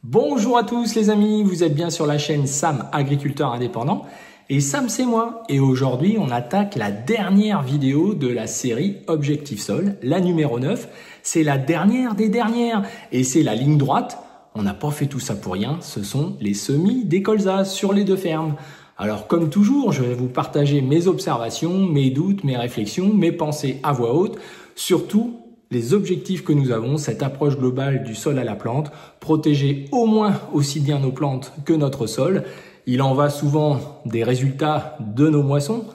Bonjour à tous les amis, vous êtes bien sur la chaîne Sam Agriculteur Indépendant et Sam c'est moi. Et aujourd'hui on attaque la dernière vidéo de la série Objectif Sol, la numéro 9. C'est la dernière des dernières et c'est la ligne droite. On n'a pas fait tout ça pour rien, ce sont les semis des colzas sur les deux fermes. Alors comme toujours, je vais vous partager mes observations, mes doutes, mes réflexions, mes pensées à voix haute, surtout les objectifs que nous avons, cette approche globale du sol à la plante, protéger au moins aussi bien nos plantes que notre sol. Il en va souvent des résultats de nos moissons,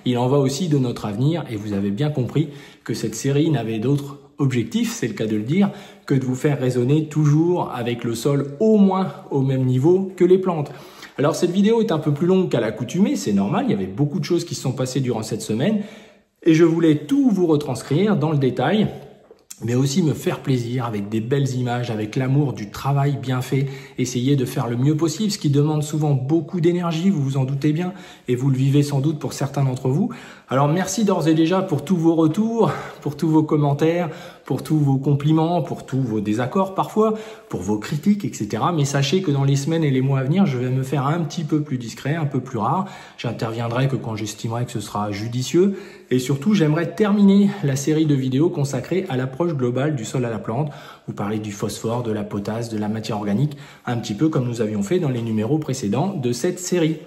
il en va aussi de notre avenir et vous avez bien compris que cette série n'avait d'autre objectif, c'est le cas de le dire, que de vous faire raisonner toujours avec le sol au moins au même niveau que les plantes. Alors cette vidéo est un peu plus longue qu'à l'accoutumée, c'est normal, il y avait beaucoup de choses qui se sont passées durant cette semaine et je voulais tout vous retranscrire dans le détail, mais aussi me faire plaisir avec des belles images, avec l'amour du travail bien fait, essayer de faire le mieux possible, ce qui demande souvent beaucoup d'énergie, vous vous en doutez bien, et vous le vivez sans doute pour certains d'entre vous. Alors merci d'ores et déjà pour tous vos retours, pour tous vos commentaires, pour tous vos compliments, pour tous vos désaccords parfois, pour vos critiques, etc. Mais sachez que dans les semaines et les mois à venir, je vais me faire un petit peu plus discret, un peu plus rare. J'interviendrai que quand j'estimerai que ce sera judicieux. Et surtout, j'aimerais terminer la série de vidéos consacrée à l'approche globale du sol à la plante. Vous parlez du phosphore, de la potasse, de la matière organique, un petit peu comme nous avions fait dans les numéros précédents de cette série.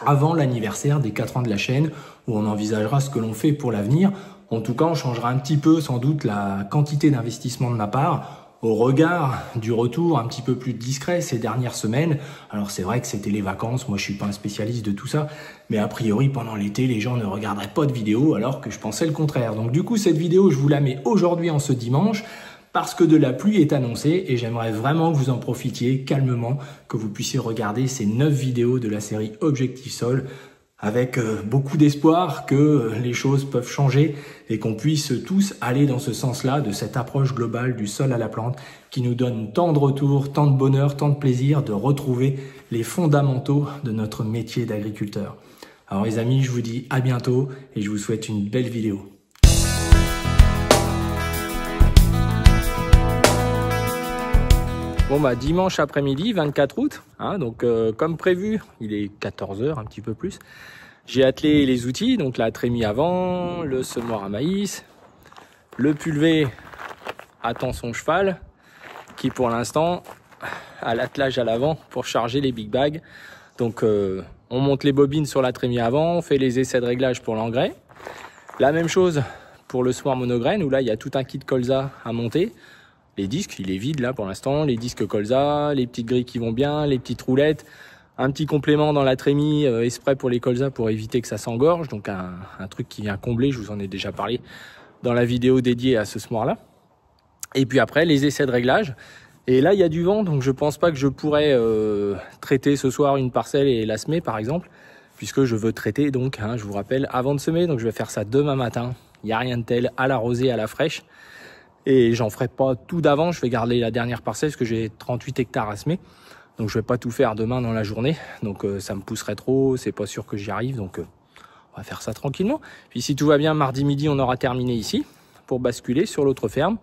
Avant l'anniversaire des 4 ans de la chaîne, où on envisagera ce que l'on fait pour l'avenir. En tout cas, on changera un petit peu sans doute la quantité d'investissement de ma part au regard du retour un petit peu plus discret ces dernières semaines. Alors c'est vrai que c'était les vacances, moi je suis pas un spécialiste de tout ça, mais a priori pendant l'été les gens ne regarderaient pas de vidéos alors que je pensais le contraire. Donc du coup cette vidéo je vous la mets aujourd'hui en ce dimanche parce que de la pluie est annoncée et j'aimerais vraiment que vous en profitiez calmement, que vous puissiez regarder ces 9 vidéos de la série Objectif Sol avec beaucoup d'espoir que les choses peuvent changer et qu'on puisse tous aller dans ce sens-là de cette approche globale du sol à la plante qui nous donne tant de retours, tant de bonheur, tant de plaisir de retrouver les fondamentaux de notre métier d'agriculteur. Alors les amis, je vous dis à bientôt et je vous souhaite une belle vidéo. Bon bah dimanche après-midi, 24 août, donc comme prévu, il est 14 h, un petit peu plus. J'ai attelé les outils, donc la trémie avant, le semoir à maïs, le pulvé attend son cheval, qui pour l'instant a l'attelage à l'avant pour charger les big bags. Donc on monte les bobines sur la trémie avant, on fait les essais de réglage pour l'engrais. La même chose pour le semoir monograine, où là il y a tout un kit colza à monter. Les disques, il est vide là pour l'instant, les disques colza, les petites grilles qui vont bien, les petites roulettes, un petit complément dans la trémie exprès pour les colza pour éviter que ça s'engorge, donc un truc qui vient combler, je vous en ai déjà parlé dans la vidéo dédiée à ce semoir là. Et puis après les essais de réglage, et là il y a du vent, donc je pense pas que je pourrais traiter ce soir une parcelle et la semer par exemple, puisque je veux traiter donc, je vous rappelle, avant de semer, donc je vais faire ça demain matin, il n'y a rien de tel, à la rosée, à la fraîche. Et j'en ferai pas tout d'avant, je vais garder la dernière parcelle parce que j'ai 38 hectares à semer. Donc je vais pas tout faire demain dans la journée. Donc ça me pousserait trop, c'est pas sûr que j'y arrive. Donc on va faire ça tranquillement. Puis si tout va bien, mardi midi, on aura terminé ici pour basculer sur l'autre ferme.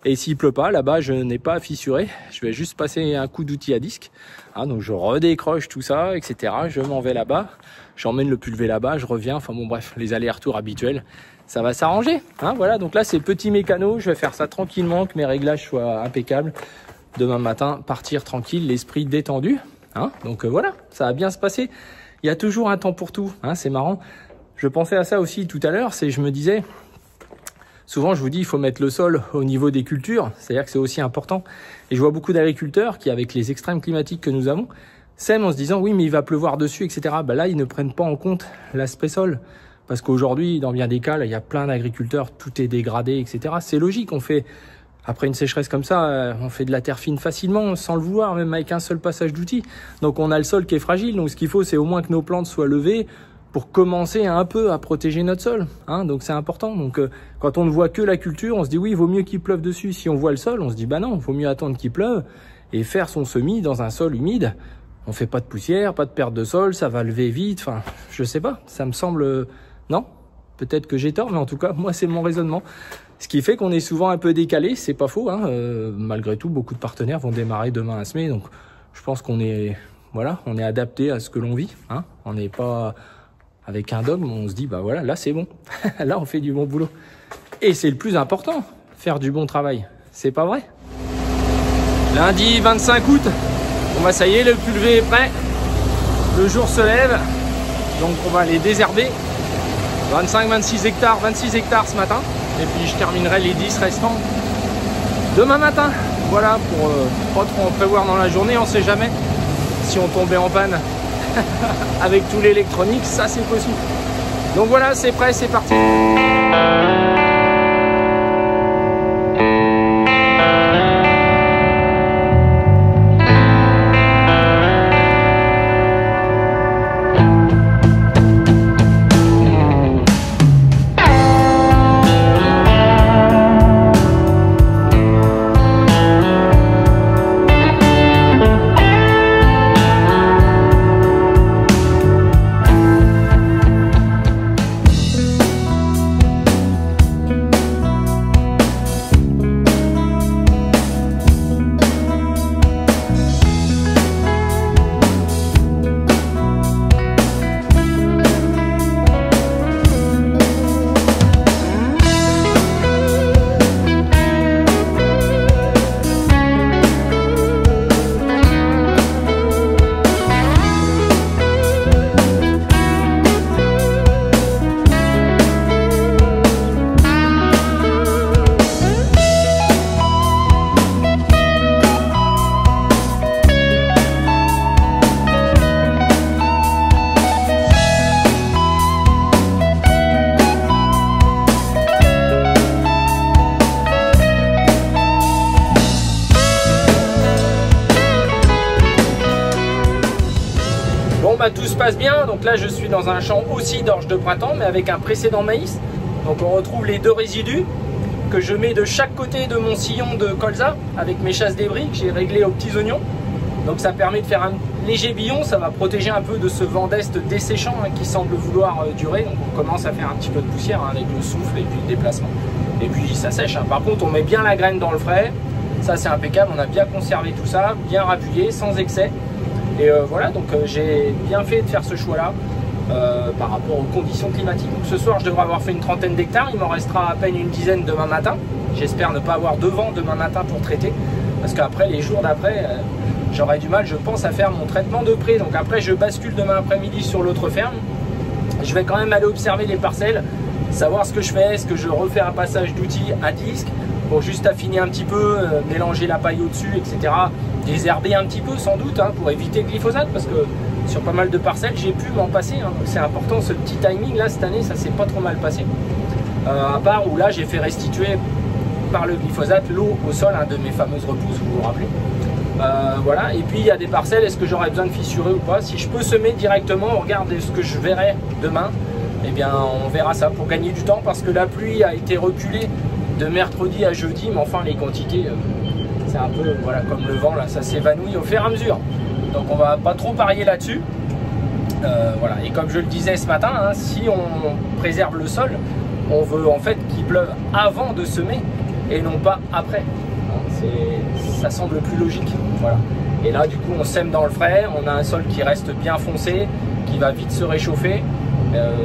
Et s'il pleut pas, là-bas, je n'ai pas à fissurer. Je vais juste passer un coup d'outil à disque. Donc je redécroche tout ça, etc. Je m'en vais là-bas. J'emmène le pulvé là-bas, je reviens. Enfin bon, bref, les allers-retours habituels. Ça va s'arranger, voilà. Donc là, c'est petit mécano. Je vais faire ça tranquillement, que mes réglages soient impeccables. Demain matin, partir tranquille, l'esprit détendu. Donc voilà, ça va bien se passer. Il y a toujours un temps pour tout. C'est marrant. Je pensais à ça aussi tout à l'heure. Je me disais, souvent, je vous dis, il faut mettre le sol au niveau des cultures. C'est-à-dire que c'est aussi important. Et je vois beaucoup d'agriculteurs qui, avec les extrêmes climatiques que nous avons, sèment en se disant, oui, mais il va pleuvoir dessus, etc. Là, ils ne prennent pas en compte l'aspect sol. Parce qu'aujourd'hui, dans bien des cas, là, il y a plein d'agriculteurs, tout est dégradé, etc. C'est logique, on fait, après une sécheresse comme ça, on fait de la terre fine facilement, sans le vouloir, même avec un seul passage d'outils. Donc on a le sol qui est fragile, donc ce qu'il faut, c'est au moins que nos plantes soient levées pour commencer un peu à protéger notre sol. Donc c'est important. Donc quand on ne voit que la culture, on se dit oui, il vaut mieux qu'il pleuve dessus. Si on voit le sol, on se dit bah non, il vaut mieux attendre qu'il pleuve et faire son semis dans un sol humide. On fait pas de poussière, pas de perte de sol, ça va lever vite, enfin, je sais pas, ça me semble... Non, peut-être que j'ai tort, mais en tout cas, moi, c'est mon raisonnement. Ce qui fait qu'on est souvent un peu décalé, c'est pas faux, hein. Malgré tout, beaucoup de partenaires vont démarrer demain à semer, donc je pense qu'on est, voilà, on est adapté à ce que l'on vit, hein. On n'est pas avec un dogme, on se dit, bah voilà, là c'est bon, là on fait du bon boulot. Et c'est le plus important, faire du bon travail, c'est pas vrai? Lundi 25 août, bon bah ça y est, le pulvé est prêt, le jour se lève, donc on va les désherber. 25-26 hectares, 26 hectares ce matin. Et puis je terminerai les 10 restants demain matin. Voilà, pour pas trop en prévoir dans la journée, on sait jamais. Si on tombait en panne avec tout l'électronique, ça c'est possible. Donc voilà, c'est prêt, c'est parti. Tout se passe bien, donc là je suis dans un champ aussi d'orge de printemps mais avec un précédent maïs, donc on retrouve les deux résidus que je mets de chaque côté de mon sillon de colza avec mes chasses débris que j'ai réglées aux petits oignons, donc ça permet de faire un léger billon, ça va protéger un peu de ce vent d'est desséchant hein, qui semble vouloir durer, donc on commence à faire un petit peu de poussière hein, avec le souffle et puis le déplacement, et puis ça sèche hein. Par contre on met bien la graine dans le frais, ça c'est impeccable, on a bien conservé tout ça, bien rappuyé, sans excès. Et voilà, donc j'ai bien fait de faire ce choix-là par rapport aux conditions climatiques. Donc ce soir, je devrais avoir fait une trentaine d'hectares. Il m'en restera à peine une dizaine demain matin. J'espère ne pas avoir de vent demain matin pour traiter. Parce qu'après, les jours d'après, j'aurai du mal, je pense, à faire mon traitement de près. Donc après, je bascule demain après-midi sur l'autre ferme. Je vais quand même aller observer les parcelles, savoir ce que je fais. Est-ce que je refais un passage d'outils à disque pour juste affiner un petit peu, mélanger la paille au-dessus, etc. Désherber un petit peu sans doute hein, pour éviter le glyphosate parce que sur pas mal de parcelles j'ai pu m'en passer hein, donc c'est important ce petit timing là cette année, ça s'est pas trop mal passé à part où là j'ai fait restituer par le glyphosate l'eau au sol hein, de mes fameuses repousses, vous vous rappelez. Voilà, et puis il y a des parcelles, est-ce que j'aurais besoin de fissurer ou pas? Si je peux semer directement, on regarde ce que je verrai demain, et bien on verra ça pour gagner du temps parce que la pluie a été reculée de mercredi à jeudi, mais enfin les quantités c'est un peu voilà, comme le vent là, ça s'évanouit au fur et à mesure. Donc on va pas trop parier là-dessus. Voilà. Et comme je le disais ce matin, hein, si on préserve le sol, on veut en fait qu'il pleuve avant de semer et non pas après. Hein, ça semble plus logique. Voilà. Et là du coup on sème dans le frais, on a un sol qui reste bien foncé, qui va vite se réchauffer.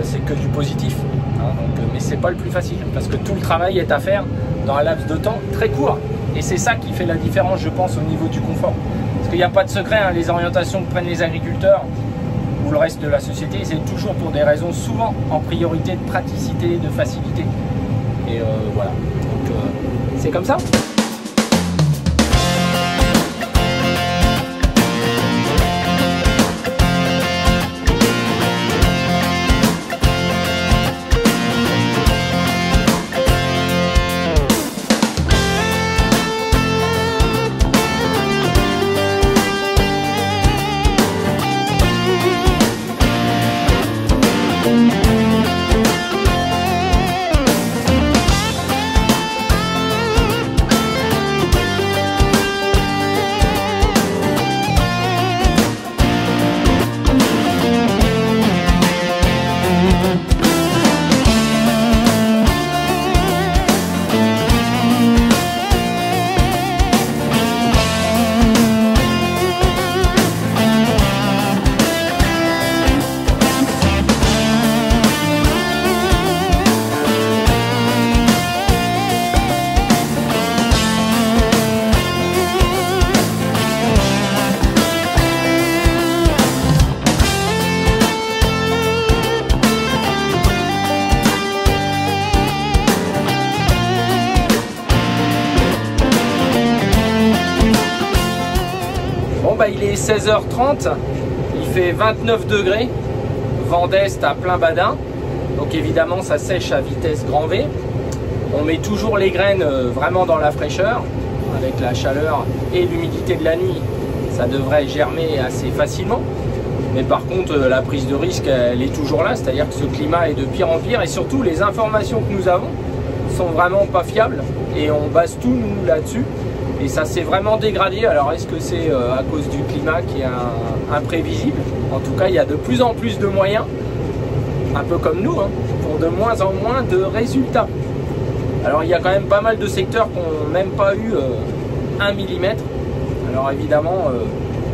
C'est que du positif. Hein, donc, mais c'est pas le plus facile parce que tout le travail est à faire dans un laps de temps très court. Et c'est ça qui fait la différence, je pense, au niveau du confort. Parce qu'il n'y a pas de secret, hein, les orientations que prennent les agriculteurs ou le reste de la société, c'est toujours pour des raisons souvent en priorité de praticité, de facilité. Et voilà, donc c'est comme ça. Bon bah il est 16h30, il fait 29 degrés, vent d'est à plein badin, donc évidemment ça sèche à vitesse grand V. On met toujours les graines vraiment dans la fraîcheur, avec la chaleur et l'humidité de la nuit, ça devrait germer assez facilement. Mais par contre la prise de risque elle est toujours là, c'est à dire que ce climat est de pire en pire et surtout les informations que nous avons sont vraiment pas fiables et on base tout nous là-dessus. Et ça s'est vraiment dégradé. Alors est-ce que c'est à cause du climat qui est imprévisible? En tout cas, il y a de plus en plus de moyens, un peu comme nous, hein, pour de moins en moins de résultats. Alors il y a quand même pas mal de secteurs qui n'ont même pas eu 1 mm. Alors évidemment,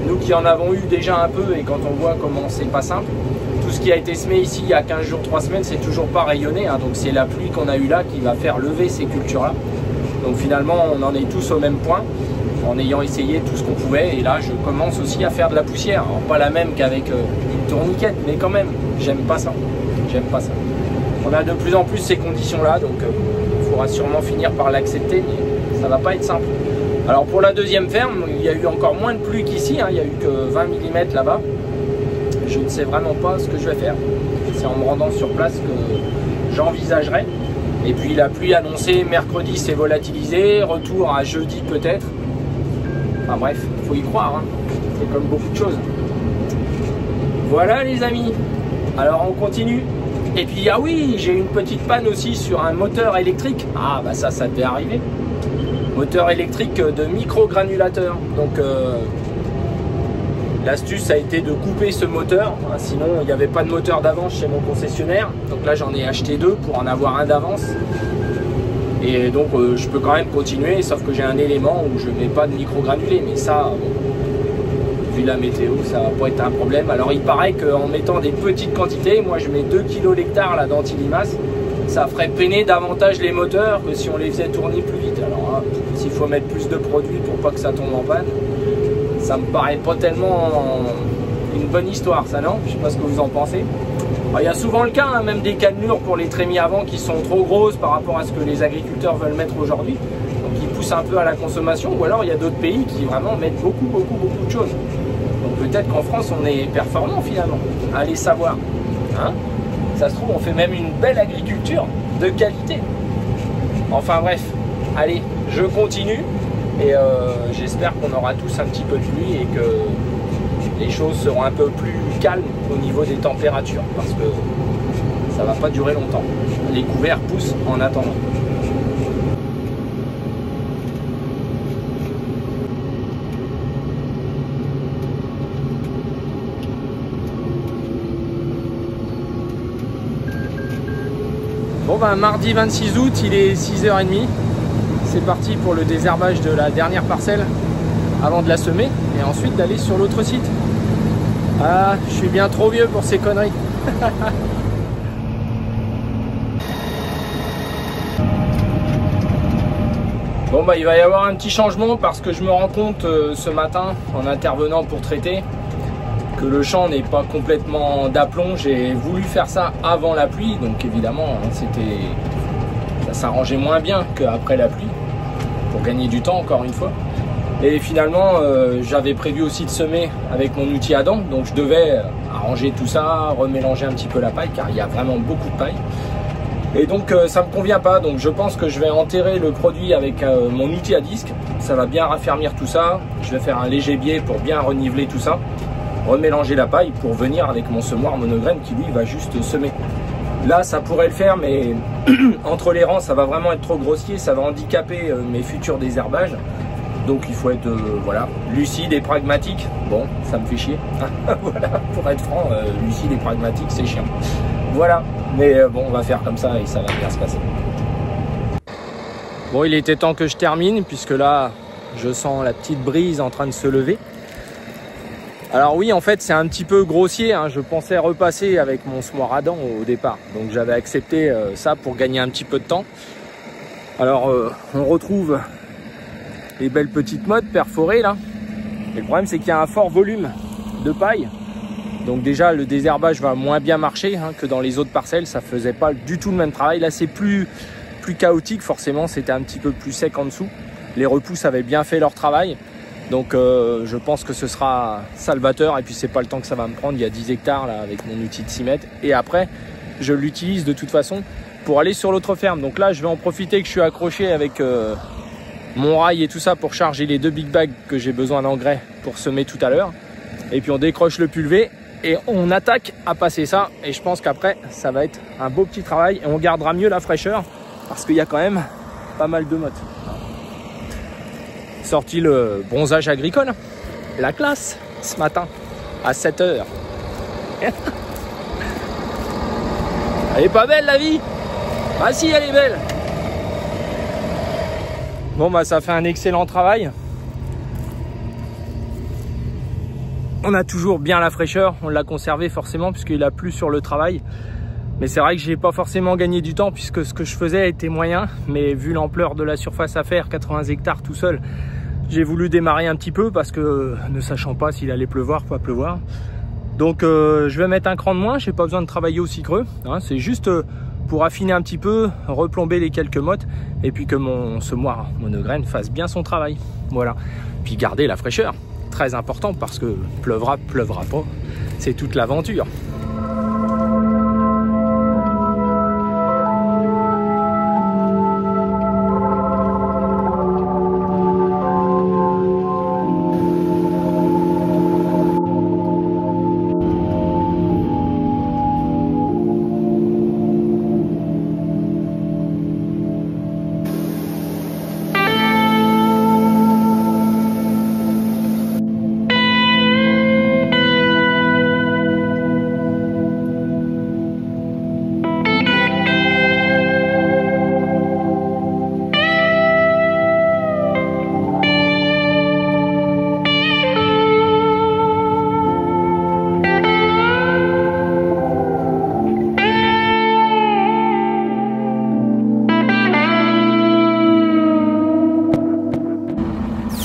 nous qui en avons eu déjà un peu et quand on voit comment c'est pas simple, tout ce qui a été semé ici il y a 15 jours, 3 semaines, c'est toujours pas rayonné. Hein, donc c'est la pluie qu'on a eu là qui va faire lever ces cultures-là. Donc finalement, on en est tous au même point en ayant essayé tout ce qu'on pouvait. Et là, je commence aussi à faire de la poussière. Alors, pas la même qu'avec une tourniquette, mais quand même, j'aime pas ça. J'aime pas ça. On a de plus en plus ces conditions-là, donc il faudra sûrement finir par l'accepter, mais ça va pas être simple. Alors pour la deuxième ferme, il y a eu encore moins de pluie qu'ici. Hein, il y a eu que 20 mm là-bas. Je ne sais vraiment pas ce que je vais faire. C'est en me rendant sur place que j'envisagerai. Et puis la pluie annoncée mercredi s'est volatilisée, retour à jeudi peut-être. Enfin bref, il faut y croire, hein. C'est comme beaucoup de choses. Voilà les amis, alors on continue. Et puis ah oui, j'ai une petite panne aussi sur un moteur électrique. Ah bah ça devait arriver. Moteur électrique de micro-granulateur. Donc l'astuce a été de couper ce moteur, sinon il n'y avait pas de moteur d'avance chez mon concessionnaire. Donc là j'en ai acheté 2 pour en avoir un d'avance. Et donc je peux quand même continuer, sauf que j'ai un élément où je ne mets pas de micro-granulés. Mais ça, bon, vu la météo, ça va pas être un problème. Alors il paraît qu'en mettant des petites quantités, moi je mets 2 kg l'hectare là d'antilimace, ça ferait peiner davantage les moteurs que si on les faisait tourner plus vite. Alors s'il faut mettre plus de produits pour pas que ça tombe en panne, ça me paraît pas tellement une bonne histoire, ça, non? Je sais pas ce que vous en pensez. Alors, il y a souvent le cas, hein, même des cannelures pour les trémies avant qui sont trop grosses par rapport à ce que les agriculteurs veulent mettre aujourd'hui. Donc ils poussent un peu à la consommation. Ou alors il y a d'autres pays qui vraiment mettent beaucoup de choses. Donc peut-être qu'en France on est performant finalement. Allez savoir. Hein, ça se trouve on fait même une belle agriculture de qualité. Enfin bref, allez, je continue. Et j'espère qu'on aura tous un petit peu de pluie et que les choses seront un peu plus calmes au niveau des températures parce que ça va pas durer longtemps. Les couverts poussent en attendant. Bon ben mardi 26 août, il est 6h30. C'est parti pour le désherbage de la dernière parcelle avant de la semer et ensuite d'aller sur l'autre site. Ah, je suis bien trop vieux pour ces conneries. Bon bah il va y avoir un petit changement parce que je me rends compte ce matin en intervenant pour traiter que le champ n'est pas complètement d'aplomb. J'ai voulu faire ça avant la pluie, donc évidemment ça s'arrangeait moins bien qu'après la pluie pour gagner du temps encore une fois. Et finalement j'avais prévu aussi de semer avec mon outil à dents, donc je devais arranger tout ça, remélanger un petit peu la paille car il y a vraiment beaucoup de paille. Et donc ça me convient pas, donc je pense que je vais enterrer le produit avec mon outil à disque. Ça va bien raffermir tout ça. Je vais faire un léger biais pour bien reniveler tout ça, remélanger la paille pour venir avec mon semoir monograine qui lui va juste semer. Là ça pourrait le faire, mais entre les rangs ça va vraiment être trop grossier, ça va handicaper mes futurs désherbages. Donc il faut être voilà, lucide et pragmatique. Bon, ça me fait chier. Voilà, pour être franc, lucide et pragmatique, c'est chiant. Voilà, mais bon, on va faire comme ça et ça va bien se passer. Bon, il était temps que je termine, puisque là, je sens la petite brise en train de se lever. Alors oui, en fait, c'est un petit peu grossier, hein. Je pensais repasser avec mon semoir à dents au départ. Donc j'avais accepté ça pour gagner un petit peu de temps. Alors, on retrouve les belles petites mottes perforées là. Et le problème c'est qu'il y a un fort volume de paille. Donc déjà le désherbage va moins bien marcher hein, que dans les autres parcelles. Ça faisait pas du tout le même travail. Là c'est plus chaotique forcément. C'était un petit peu plus sec en dessous. Les repousses avaient bien fait leur travail. Donc je pense que ce sera salvateur et puis c'est pas le temps que ça va me prendre. Il y a 10 hectares là avec mon outil de 6 mètres et après je l'utilise de toute façon pour aller sur l'autre ferme. Donc là je vais en profiter que je suis accroché avec mon rail et tout ça pour charger les 2 big bags que j'ai besoin d'engrais pour semer tout à l'heure. Et puis on décroche le pulvé et on attaque à passer ça. Et je pense qu'après ça va être un beau petit travail et on gardera mieux la fraîcheur parce qu'il y a quand même pas mal de mottes. Sorti le bronzage agricole, la classe ce matin à 7 h. Elle est pas belle la vie? Ah si, elle est belle. Bon bah ça fait un excellent travail. On a toujours bien la fraîcheur, on l'a conservé forcément puisqu'il a plu sur le travail. Mais c'est vrai que j'ai pas forcément gagné du temps puisque ce que je faisais était moyen. Mais vu l'ampleur de la surface à faire, 80 hectares tout seul, j'ai voulu démarrer un petit peu parce que ne sachant pas s'il allait pleuvoir, pas pleuvoir. Donc je vais mettre un cran de moins, j'ai pas besoin de travailler aussi creux. Hein, c'est juste pour affiner un petit peu, replomber les quelques mottes et puis que mon semoir monograine fasse bien son travail. Voilà. Puis garder la fraîcheur, très important parce que pleuvra pas, c'est toute l'aventure.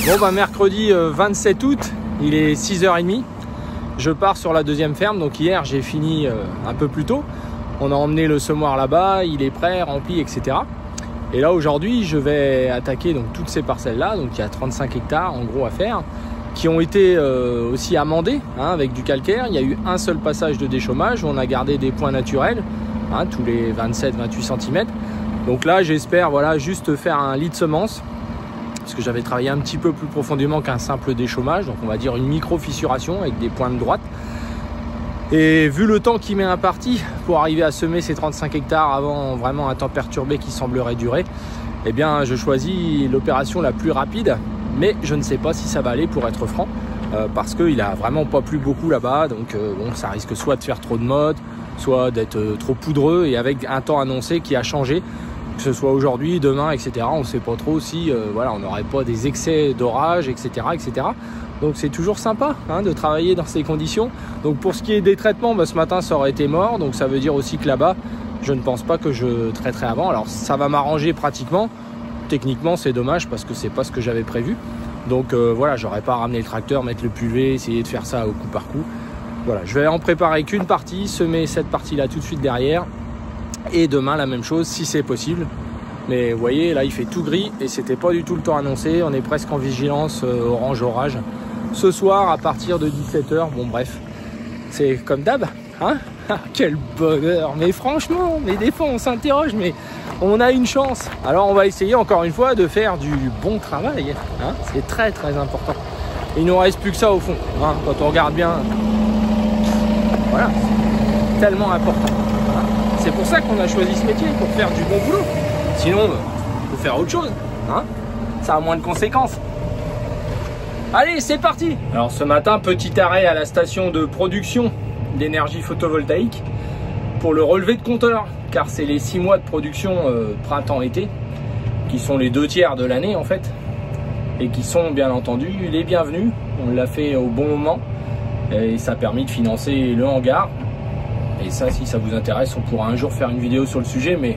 Bon bah mercredi 27 août, il est 6 h 30. Je pars sur la deuxième ferme, donc hier j'ai fini un peu plus tôt. On a emmené le semoir là-bas, il est prêt, rempli, etc. Et là aujourd'hui je vais attaquer donc toutes ces parcelles là, donc il y a 35 hectares en gros à faire, qui ont été aussi amendées hein, avec du calcaire. Il y a eu un seul passage de déchômage où on a gardé des points naturels, hein, tous les 27-28 cm. Donc là j'espère voilà, juste faire un lit de semences, parce que j'avais travaillé un petit peu plus profondément qu'un simple déchômage, donc on va dire une micro-fissuration avec des points de droite. Et vu le temps qui m'est imparti pour arriver à semer ces 35 hectares avant vraiment un temps perturbé qui semblerait durer, eh bien je choisis l'opération la plus rapide, mais je ne sais pas si ça va aller pour être franc, parce qu'il a vraiment pas plu beaucoup là-bas, donc bon, ça risque soit de faire trop de mottes, soit d'être trop poudreux, et avec un temps annoncé qui a changé, que ce soit aujourd'hui, demain, etc. On ne sait pas trop si voilà, on n'aurait pas des excès d'orage, etc., etc. Donc c'est toujours sympa hein, de travailler dans ces conditions. Donc pour ce qui est des traitements, bah, ce matin ça aurait été mort. Donc ça veut dire aussi que là-bas, je ne pense pas que je traiterai avant. Alors ça va m'arranger pratiquement. Techniquement c'est dommage parce que c'est pas ce que j'avais prévu. Donc voilà, j'aurais pas ramené le tracteur, mettre le pulvé, essayer de faire ça au coup par coup. Voilà, je vais en préparer qu'une partie, semer cette partie-là tout de suite derrière. Et demain la même chose si c'est possible. Mais vous voyez là il fait tout gris et c'était pas du tout le temps annoncé. On est presque en vigilance orange orage ce soir à partir de 17 h. Bon bref, c'est comme d'hab hein. Quel bonheur. Mais franchement, mais des fois on s'interroge, mais on a une chance. Alors on va essayer encore une fois de faire du bon travail hein. C'est très très important. Il nous reste plus que ça au fond hein. Quand on regarde bien, voilà, tellement important. C'est pour ça qu'on a choisi ce métier, pour faire du bon boulot. Sinon, il faut faire autre chose. Hein, ça a moins de conséquences. Allez, c'est parti. Alors ce matin, petit arrêt à la station de production d'énergie photovoltaïque pour le relevé de compteur. Car c'est les 6 mois de production printemps-été qui sont les 2 tiers de l'année en fait. Et qui sont bien entendu les bienvenus. On l'a fait au bon moment. Et ça a permis de financer le hangar. Et ça, si ça vous intéresse, on pourra un jour faire une vidéo sur le sujet, mais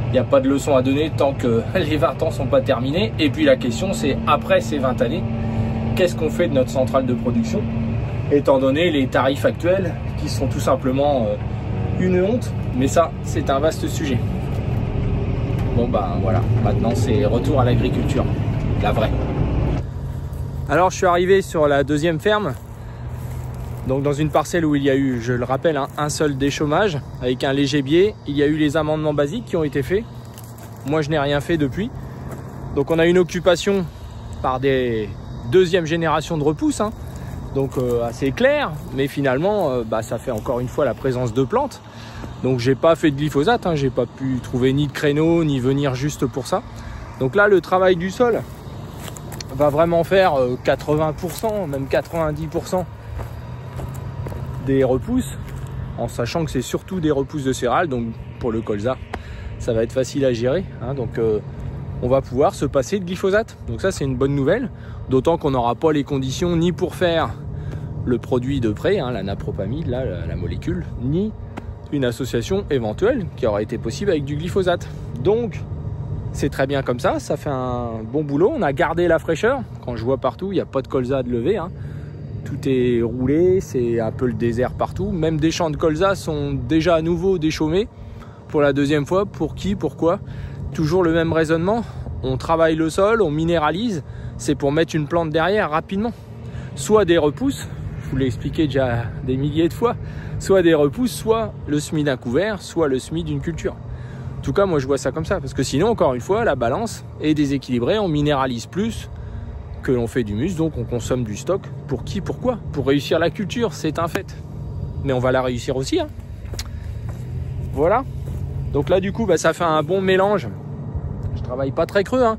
il n'y a pas de leçon à donner tant que les 20 ans ne sont pas terminés. Et puis la question, c'est après ces 20 années, qu'est-ce qu'on fait de notre centrale de production, étant donné les tarifs actuels qui sont tout simplement une honte. Mais ça, c'est un vaste sujet. Bon, bah voilà, maintenant c'est retour à l'agriculture, la vraie. Alors je suis arrivé sur la deuxième ferme, donc dans une parcelle où il y a eu, je le rappelle, un seul déchômage avec un léger biais. Il y a eu les amendements basiques qui ont été faits. Moi je n'ai rien fait depuis. Donc on a une occupation par des deuxième génération de repousses, hein. Donc assez clair, mais finalement ça fait encore une fois la présence de plantes. Donc j'ai pas fait de glyphosate, hein. J'ai pas pu trouver ni de créneau ni venir juste pour ça. Donc là le travail du sol va vraiment faire 80%, même 90% des repousses, en sachant que c'est surtout des repousses de céréales. Donc pour le colza ça va être facile à gérer, hein. Donc on va pouvoir se passer de glyphosate. Donc ça c'est une bonne nouvelle, d'autant qu'on n'aura pas les conditions ni pour faire le produit de près, hein, la napropamide, là, la molécule, ni une association éventuelle qui aurait été possible avec du glyphosate. Donc c'est très bien comme ça fait un bon boulot. On a gardé la fraîcheur. Quand je vois partout, il n'y a pas de colza de lever, hein. Tout est roulé, c'est un peu le désert partout. Même des champs de colza sont déjà à nouveau déchaumés pour la deuxième fois. Pour qui, pourquoi? Toujours le même raisonnement. On travaille le sol, on minéralise. C'est pour mettre une plante derrière rapidement. Soit des repousses, je vous l'ai expliqué déjà des milliers de fois, soit des repousses, soit le semis d'un couvert, soit le semis d'une culture. En tout cas, moi je vois ça comme ça, parce que sinon, encore une fois, la balance est déséquilibrée, on minéralise plus que l'on fait d'humus, donc on consomme du stock. Pour qui, pourquoi? Pour réussir la culture, c'est un fait. Mais on va la réussir aussi, hein. Voilà. Donc là, du coup, ça fait un bon mélange. Je travaille pas très creux, hein,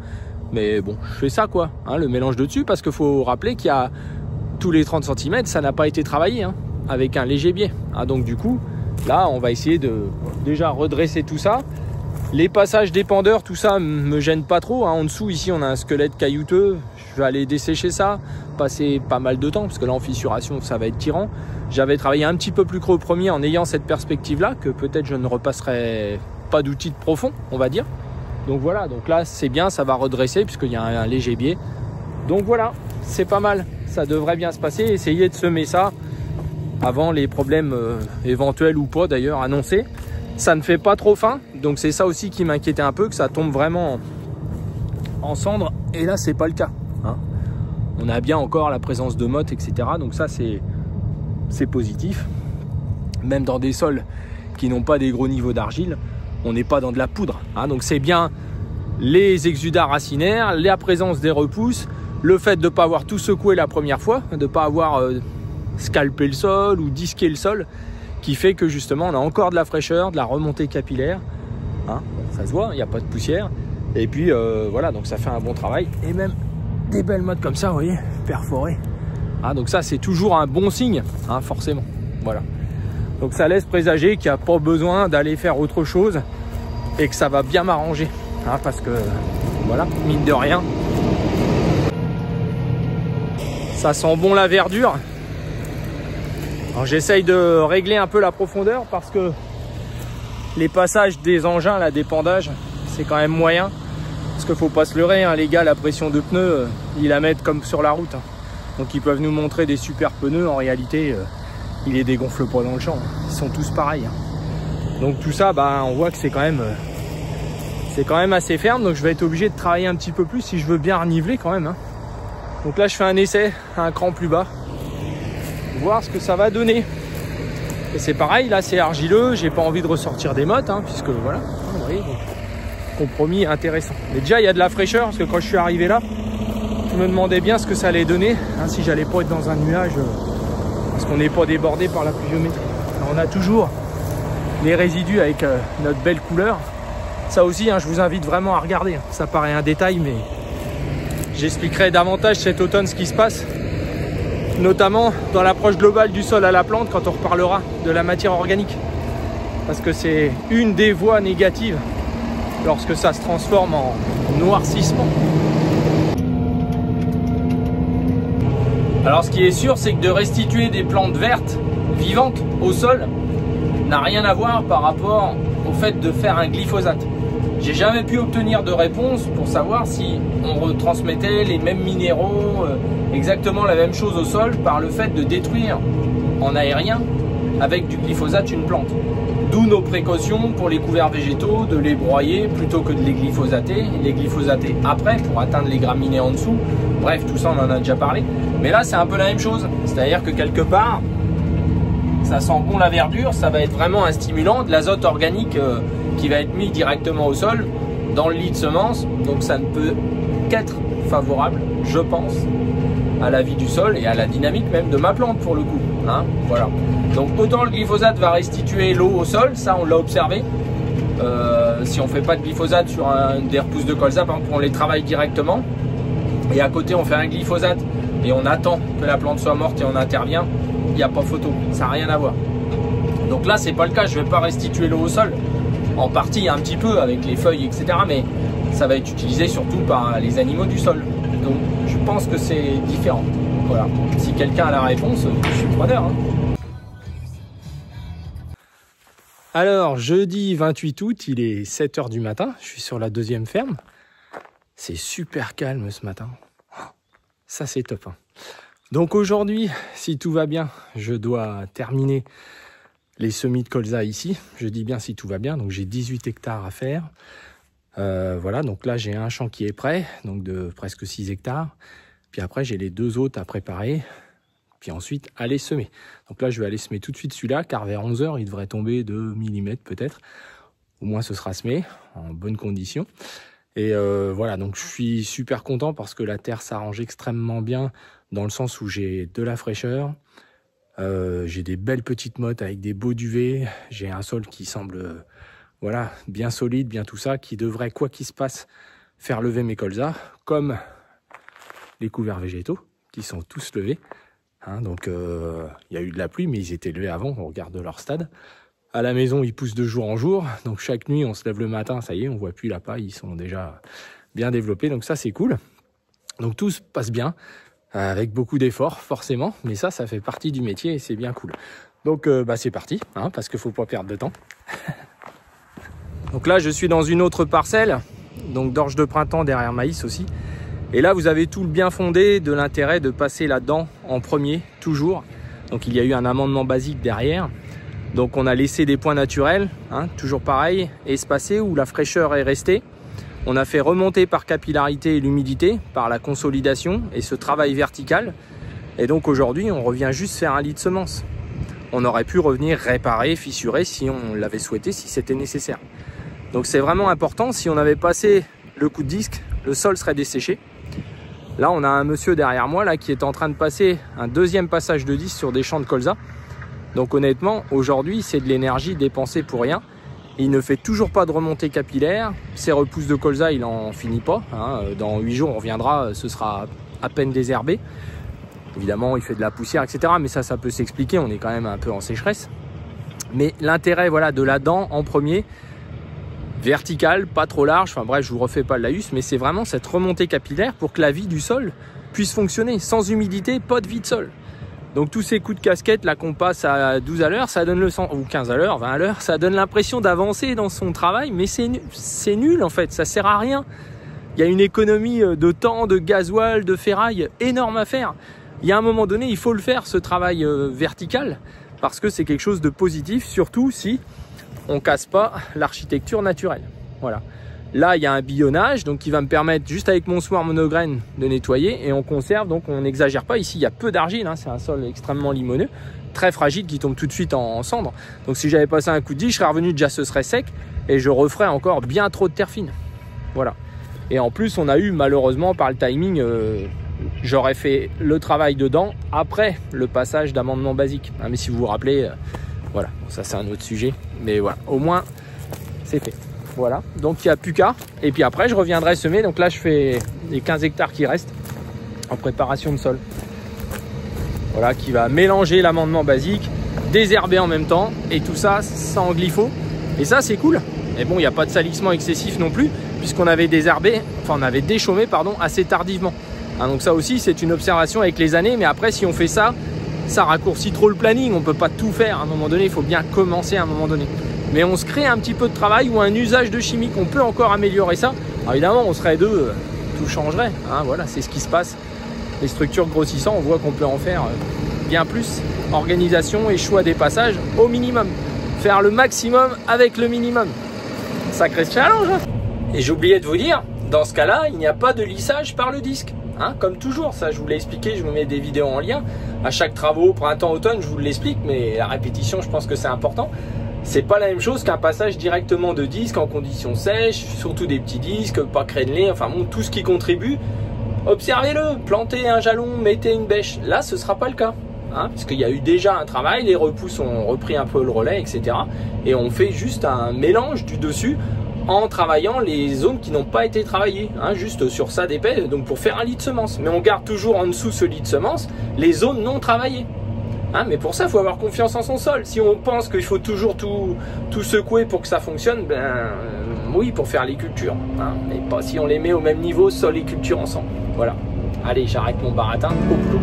mais bon, je fais ça, quoi, hein, le mélange de dessus, parce qu'il faut rappeler qu'il y a tous les 30 cm, ça n'a pas été travaillé, hein, avec un léger biais, hein. Donc du coup, là, on va essayer de déjà redresser tout ça. Les passages d'épandeurs, tout ça me gêne pas trop, hein. En dessous, ici, on a un squelette caillouteux. Je vais aller dessécher ça, passer pas mal de temps, parce que là, en fissuration, ça va être tirant. J'avais travaillé un petit peu plus creux au premier en ayant cette perspective-là, que peut-être je ne repasserai pas d'outil de profond, on va dire. Donc voilà, donc là, c'est bien, ça va redresser, puisqu'il y a un léger biais. Donc voilà, c'est pas mal. Ça devrait bien se passer. Essayez de semer ça avant les problèmes éventuels ou pas d'ailleurs annoncés. Ça ne fait pas trop faim, donc c'est ça aussi qui m'inquiétait un peu, que ça tombe vraiment en cendres. Et là c'est pas le cas, hein. On a bien encore la présence de mottes, etc. Donc ça c'est positif. Même dans des sols qui n'ont pas des gros niveaux d'argile, on n'est pas dans de la poudre, hein. Donc c'est bien les exudats racinaires, la présence des repousses, le fait de ne pas avoir tout secoué la première fois, de ne pas avoir scalpé le sol ou disqué le sol, qui fait que justement on a encore de la fraîcheur, de la remontée capillaire, hein, ça se voit, il n'y a pas de poussière. Et puis voilà, donc ça fait un bon travail. Et même des belles mottes comme ça, vous voyez, perforées. Ah, donc ça c'est toujours un bon signe, hein, forcément. Voilà. Donc ça laisse présager qu'il n'y a pas besoin d'aller faire autre chose et que ça va bien m'arranger, hein, parce que voilà, mine de rien, ça sent bon la verdure. Alors j'essaye de régler un peu la profondeur parce que les passages des engins, là, d'épandage, c'est quand même moyen. Parce qu'il faut pas se leurrer, hein, les gars, la pression de pneus, ils la mettent comme sur la route, hein. Donc ils peuvent nous montrer des super pneus, en réalité, ils les dégonflent pas dans le champ, hein. Ils sont tous pareils, hein. Donc tout ça, on voit que c'est quand même assez ferme. Donc je vais être obligé de travailler un petit peu plus si je veux bien reniveler quand même, hein. Donc là je fais un essai à un cran plus bas, voir ce que ça va donner. Et c'est pareil, là c'est argileux, j'ai pas envie de ressortir des mottes, hein, puisque voilà, vous voyez, donc, compromis intéressant. Mais déjà il y a de la fraîcheur, parce que quand je suis arrivé là, je me demandais bien ce que ça allait donner, hein, si j'allais pas être dans un nuage, parce qu'on n'est pas débordé par la pluviométrie. Alors, on a toujours les résidus avec notre belle couleur. Ça aussi, hein, je vous invite vraiment à regarder, hein. Ça paraît un détail, mais j'expliquerai davantage cet automne ce qui se passe, notamment dans l'approche globale du sol à la plante, quand on reparlera de la matière organique, parce que c'est une des voies négatives lorsque ça se transforme en noircissement. Alors ce qui est sûr, c'est que de restituer des plantes vertes, vivantes, au sol, n'a rien à voir par rapport au fait de faire un glyphosate. J'ai jamais pu obtenir de réponse pour savoir si on retransmettait les mêmes minéraux, exactement la même chose au sol, par le fait de détruire en aérien avec du glyphosate une plante. D'où nos précautions pour les couverts végétaux, de les broyer plutôt que de les glyphosater après pour atteindre les graminées en dessous. Bref, tout ça on en a déjà parlé. Mais là c'est un peu la même chose, c'est-à-dire que quelque part, ça sent bon la verdure, ça va être vraiment un stimulant, de l'azote organique qui va être mis directement au sol, dans le lit de semences, donc ça ne peut qu'être favorable, je pense, à la vie du sol et à la dynamique même de ma plante pour le coup. Hein, voilà. Donc autant le glyphosate va restituer l'eau au sol, ça on l'a observé. Si on fait pas de glyphosate sur des repousses de colza, par exemple, on les travaille directement. Et à côté on fait un glyphosate et on attend que la plante soit morte et on intervient, il n'y a pas photo, ça n'a rien à voir. Donc là c'est pas le cas, je vais pas restituer l'eau au sol. En partie un petit peu avec les feuilles etc. Mais ça va être utilisé surtout par les animaux du sol. Donc je pense que c'est différent. Voilà. Si quelqu'un a la réponse, je suis preneur. Hein. Alors, jeudi 28 août, il est 7 h du matin. Je suis sur la deuxième ferme. C'est super calme ce matin. Ça, c'est top. Hein. Donc aujourd'hui, si tout va bien, je dois terminer les semis de colza ici. Je dis bien si tout va bien. Donc j'ai 18 hectares à faire. Voilà, donc là j'ai un champ qui est prêt, donc de presque 6 hectares. Puis après j'ai les deux autres à préparer, puis ensuite aller semer. Donc là je vais aller semer tout de suite celui-là, car vers 11 h il devrait tomber 2 mm peut-être. Au moins ce sera semé, en bonne condition. Et voilà, donc je suis super content parce que la terre s'arrange extrêmement bien, dans le sens où j'ai de la fraîcheur. J'ai des belles petites mottes avec des beaux duvets. J'ai un sol qui semble... voilà, bien solide, bien tout ça, qui devrait, quoi qu'il se passe, faire lever mes colzas, comme les couverts végétaux, qui sont tous levés. Hein, donc, il y a eu de la pluie, mais ils étaient levés avant, on regarde leur stade. À la maison, ils poussent de jour en jour, donc chaque nuit, on se lève le matin, ça y est, on voit plus la paille, ils sont déjà bien développés, donc ça, c'est cool. Donc, tout se passe bien, avec beaucoup d'efforts, forcément, mais ça fait partie du métier et c'est bien cool. Donc, c'est parti, hein, parce qu'il ne faut pas perdre de temps. Donc là, je suis dans une autre parcelle, donc d'orge de printemps derrière maïs aussi. Et là, vous avez tout le bien fondé de l'intérêt de passer là-dedans en premier, toujours. Donc il y a eu un amendement basique derrière. Donc on a laissé des points naturels, hein, toujours pareil, espacés, où la fraîcheur est restée. On a fait remonter par capillarité l'humidité, par la consolidation et ce travail vertical. Et donc aujourd'hui, on revient juste faire un lit de semences. On aurait pu revenir réparer, fissurer si on l'avait souhaité, si c'était nécessaire. Donc c'est vraiment important. Si on avait passé le coup de disque, le sol serait desséché. Là, on a un monsieur derrière moi là qui est en train de passer un deuxième passage de disque sur des champs de colza. Donc honnêtement, aujourd'hui, c'est de l'énergie dépensée pour rien. Il ne fait toujours pas de remontée capillaire. Ses repousses de colza, il n'en finit pas. Hein. Dans 8 jours, on reviendra, ce sera à peine désherbé. Évidemment, il fait de la poussière, etc. Mais ça peut s'expliquer. On est quand même un peu en sécheresse. Mais l'intérêt, voilà, de la dent en premier, verticale, pas trop large, enfin bref, je vous refais pas le laïus, mais c'est vraiment cette remontée capillaire pour que la vie du sol puisse fonctionner. Sans humidité, pas de vie de sol. Donc tous ces coups de casquette là qu'on passe à 12 à l'heure, ça donne le sens, ou 15 à l'heure, 20 à l'heure, ça donne l'impression d'avancer dans son travail, mais c'est nul en fait, ça sert à rien. Il y a une économie de temps, de gasoil, de ferraille énorme à faire. Il y a un moment donné, il faut le faire, ce travail vertical, parce que c'est quelque chose de positif, surtout si on casse pas l'architecture naturelle. Voilà. Là, il y a un billonnage, donc qui va me permettre, juste avec mon semoir monograine, de nettoyer et on conserve, donc on n'exagère pas. Ici, il y a peu d'argile, hein, c'est un sol extrêmement limoneux, très fragile, qui tombe tout de suite en cendre. Donc si j'avais passé un coup de 10, je serais revenu, déjà ce serait sec et je referais encore bien trop de terre fine. Voilà. Et en plus, on a eu malheureusement par le timing, j'aurais fait le travail dedans après le passage d'amendement basique. Hein, mais si vous vous rappelez, voilà, bon, ça c'est un autre sujet, mais voilà, au moins c'est fait. Voilà, donc il n'y a plus qu'à. Et puis après, je reviendrai semer. Donc là, je fais les 15 hectares qui restent en préparation de sol. Voilà, qui va mélanger l'amendement basique, désherber en même temps, et tout ça sans glypho. Et ça, c'est cool. Mais bon, il n'y a pas de salissement excessif non plus, puisqu'on avait désherbé, enfin on avait déchaumé, pardon, assez tardivement. Hein, donc ça aussi, c'est une observation avec les années. Mais après, si on fait ça, ça raccourcit trop le planning. On ne peut pas tout faire. À un moment donné, il faut bien commencer à un moment donné. Mais on se crée un petit peu de travail ou un usage de chimique. On peut encore améliorer ça. Alors évidemment, on serait deux, tout changerait. Hein, voilà, c'est ce qui se passe. Les structures grossissant, on voit qu'on peut en faire bien plus. Organisation et choix des passages au minimum. Faire le maximum avec le minimum. Sacré challenge. Et j'ai oublié de vous dire, dans ce cas-là, il n'y a pas de lissage par le disque. Hein, comme toujours, ça je vous l'ai expliqué, je vous mets des vidéos en lien. À chaque travaux, printemps, automne, je vous l'explique, mais la répétition, je pense que c'est important. C'est pas la même chose qu'un passage directement de disque en conditions sèches, surtout des petits disques, pas crénelés, enfin bon, tout ce qui contribue. Observez-le, plantez un jalon, mettez une bêche. Là, ce sera pas le cas. Hein, parce qu'il y a eu déjà un travail, les repousses ont repris un peu le relais, etc. Et on fait juste un mélange du dessus en travaillant les zones qui n'ont pas été travaillées, hein, juste sur ça d'épais, donc pour faire un lit de semence. Mais on garde toujours en dessous ce lit de semence les zones non travaillées. Hein, mais pour ça, il faut avoir confiance en son sol. Si on pense qu'il faut toujours tout secouer pour que ça fonctionne, ben oui, pour faire les cultures. Hein, mais pas si on les met au même niveau, sol et culture ensemble. Voilà. Allez, j'arrête mon baratin, au boulot.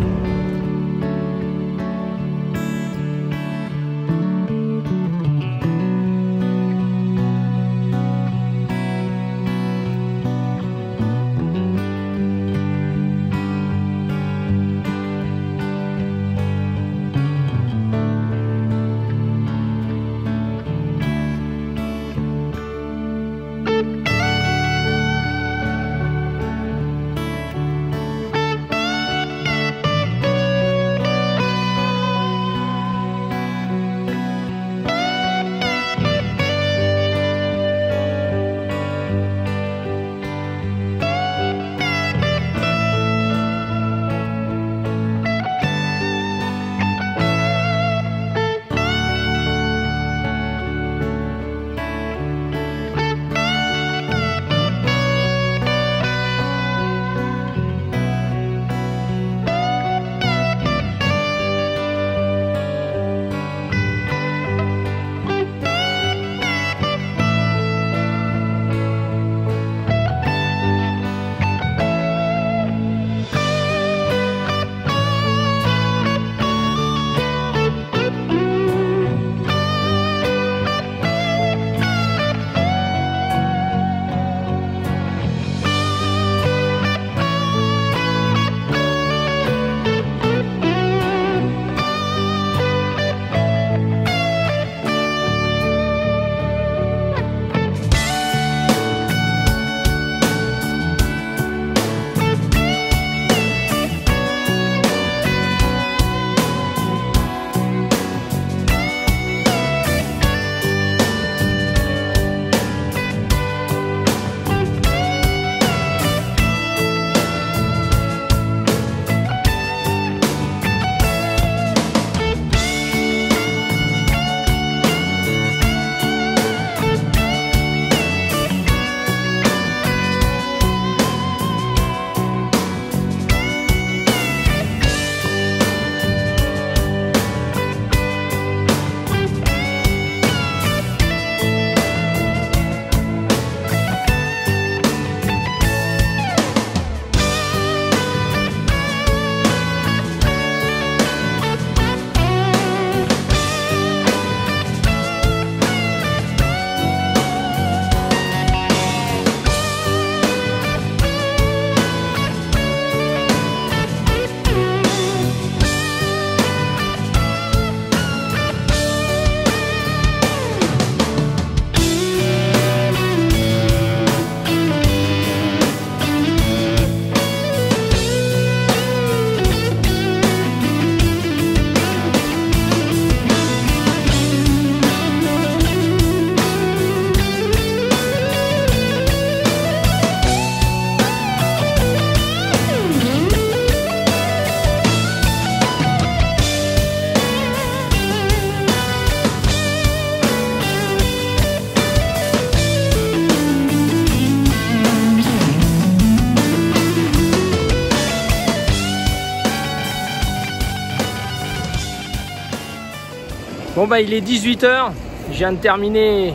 Bon bah il est 18 h, je viens de terminer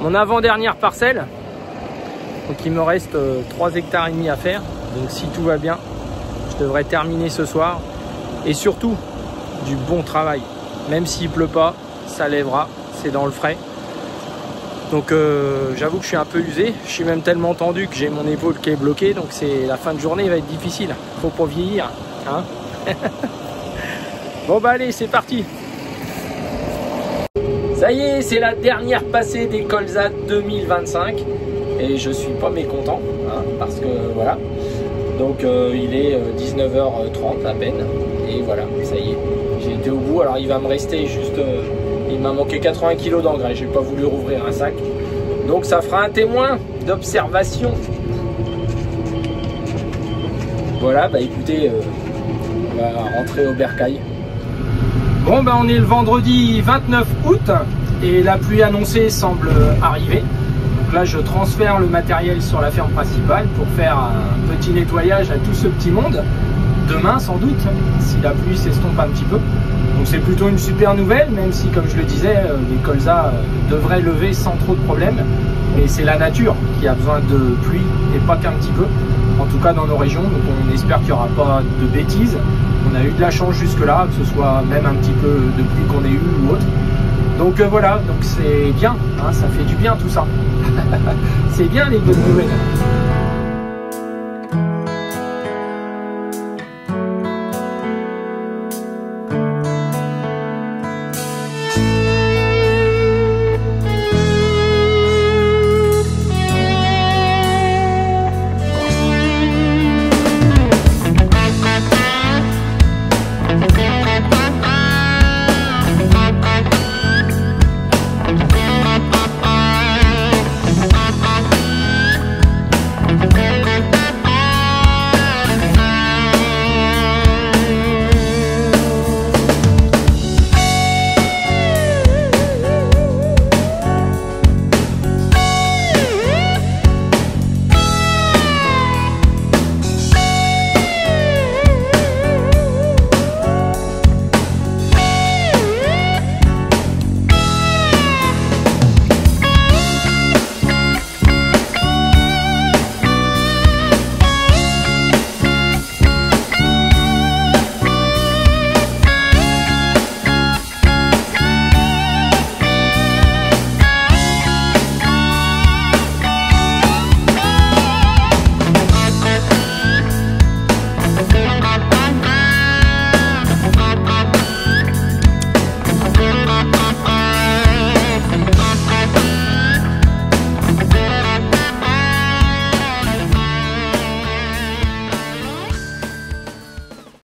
mon avant-dernière parcelle. Donc il me reste 3,5 hectares à faire. Donc si tout va bien, je devrais terminer ce soir. Et surtout, du bon travail. Même s'il pleut pas, ça lèvera, c'est dans le frais. Donc j'avoue que je suis un peu usé. Je suis même tellement tendu que j'ai mon épaule qui est bloquée. Donc la fin de journée va être difficile. Faut pas vieillir. Hein. Bon bah allez, c'est parti. Ça y est, c'est la dernière passée des Colza 2025 et je suis pas mécontent hein, parce que voilà. Donc il est 19h30 à peine et voilà, ça y est, j'ai été au bout. Alors il va me rester juste, il m'a manqué 80 kg d'engrais, j'ai pas voulu rouvrir un sac. Donc ça fera un témoin d'observation. Voilà, bah écoutez, on va rentrer au bercail. Bon ben on est le vendredi 29 août et la pluie annoncée semble arriver. Donc là je transfère le matériel sur la ferme principale pour faire un petit nettoyage à tout ce petit monde. Demain sans doute, si la pluie s'estompe un petit peu. Donc c'est plutôt une super nouvelle, même si comme je le disais, les colzas devraient lever sans trop de problèmes. Mais c'est la nature qui a besoin de pluie et pas qu'un petit peu. En tout cas dans nos régions, donc on espère qu'il n'y aura pas de bêtises. On a eu de la chance jusque là, que ce soit même un petit peu de pluie qu'on ait eu ou autre. Donc voilà, donc c'est bien, hein, ça fait du bien tout ça. C'est bien les bonnes nouvelles.